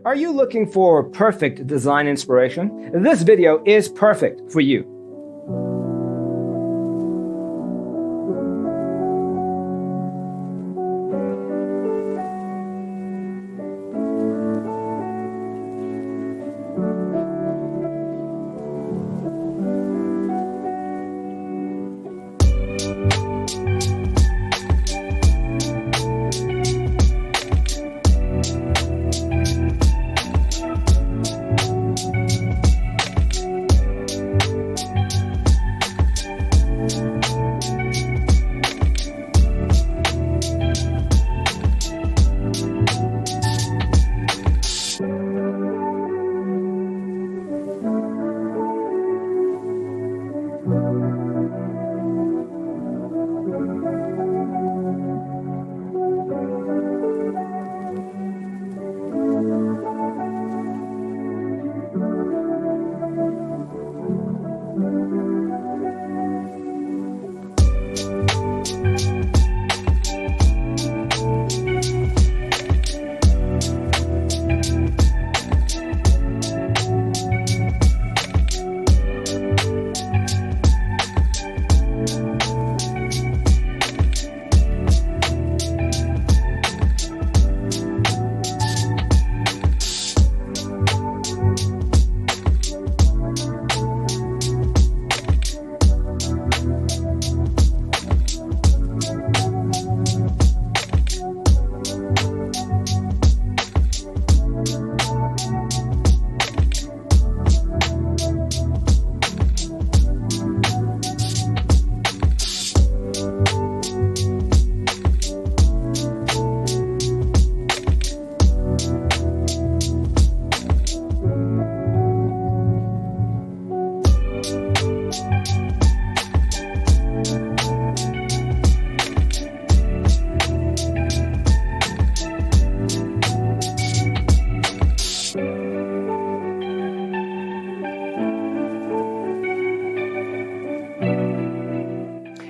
Are you looking for perfect design inspiration? This video is perfect for you.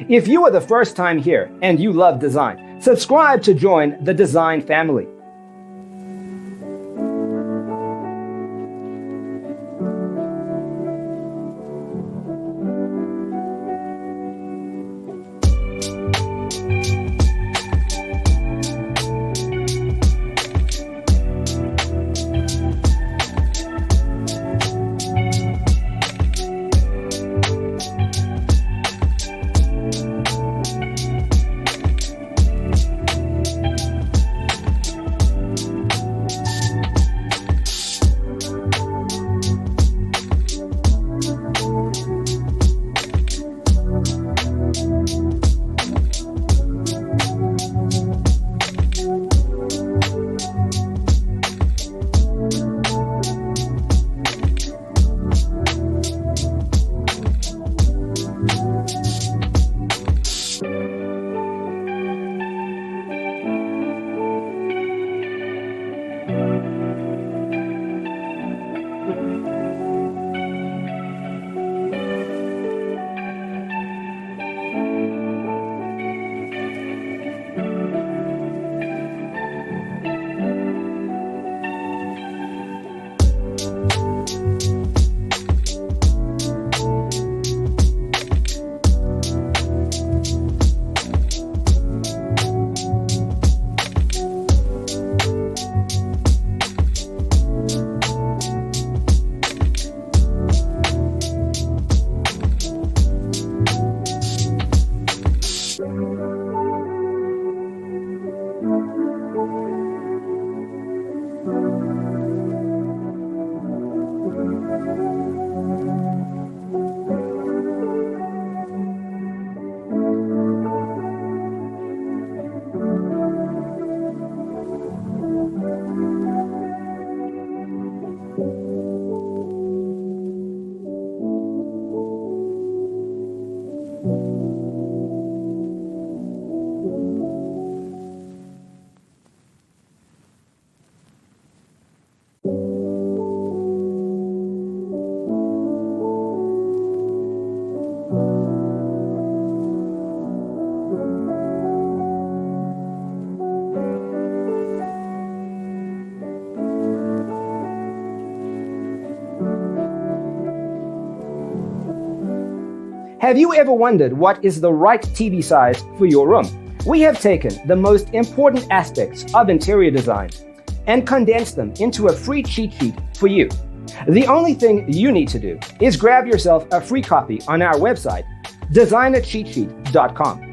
If you are the first time here and you love design, subscribe to join the design family. Have you ever wondered what is the right TV size for your room? We have taken the most important aspects of interior design and condensed them into a free cheat sheet for you. The only thing you need to do is grab yourself a free copy on our website, designercheatsheet.com.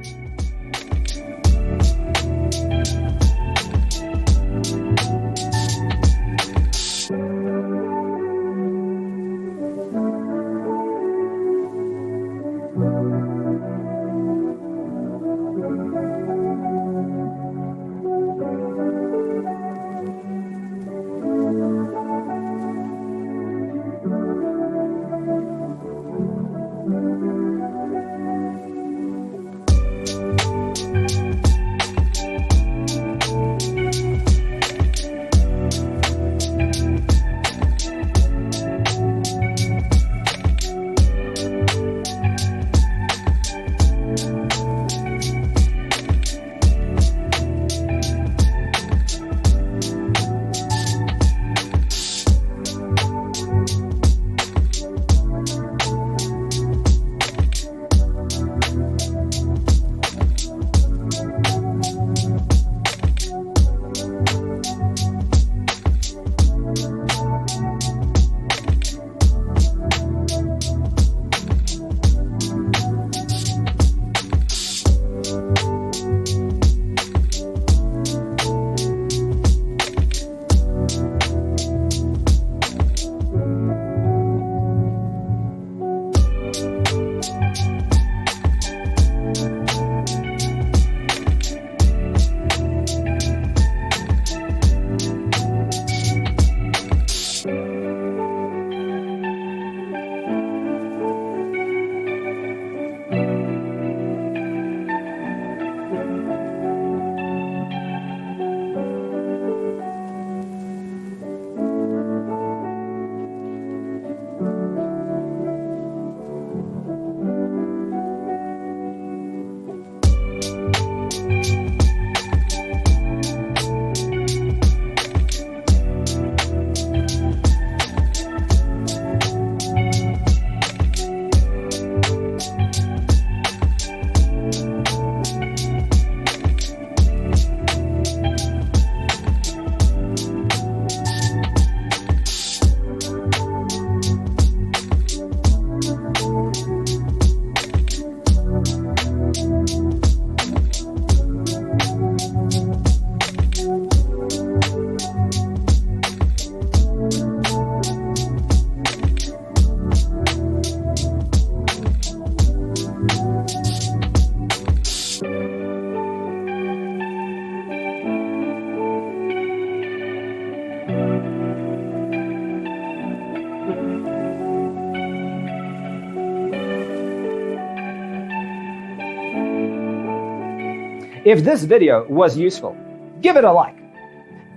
If this video was useful, give it a like.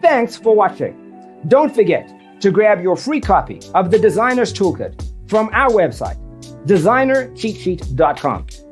Thanks for watching. Don't forget to grab your free copy of the Designer's Toolkit from our website, designercheatsheet.com.